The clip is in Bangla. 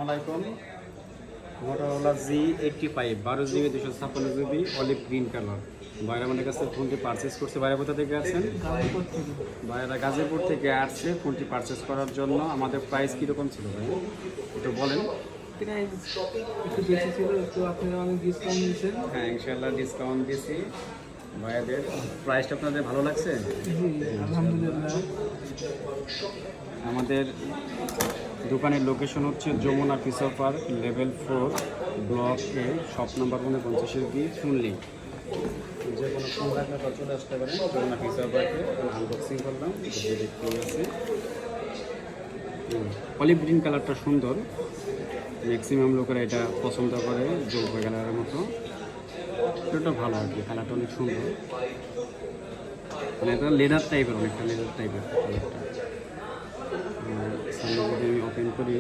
আসসালামাইকুম। Motorola Z85 12 GB 256 GB olive green colour. ভাইরা আমাদের কাছে ফোনটি পারচেস করছে। ভাইরা কোথা থেকে আসছেন? ভাইরা গাজীপুর থেকে আসছে ফোনটি পারচেস করার জন্য। আমাদের প্রাইস কীরকম ছিল ভাই একটু বলেন। একটু বেশি ছিল, একটু আপনারা অনেক ডিসকাউন্ট দিয়েছেন। হ্যাঁ, ইনশাল্লাহ ডিসকাউন্ট দিয়েছি। ভাইয়াদের প্রাইসটা আপনাদের ভালো লাগছে? জি, আলহামদুলিল্লাহ। আমাদের দোকানের লোকেশন হচ্ছে Jamuna Future Park level 4 block A shop number 49B শুনলি। যে কোনো ফোন রাখলে বা চলে আসতে পারেন যমুনা ফিচার পার্কে। আনবক্সিং করলাম, দেখতে আছে অলিভ গ্রিন কালারটা সুন্দর। ম্যাক্সিমাম লোকেরা এটা পছন্দ করে জলপাই কালারের মতো। এটা ভালো আর কি, কালারটা অনেক সুন্দর। মানে এটা লেদার টাইপের, অনেকটা লেদার টাইপের কালারটা। সামনে যদি আমি ওপেন করি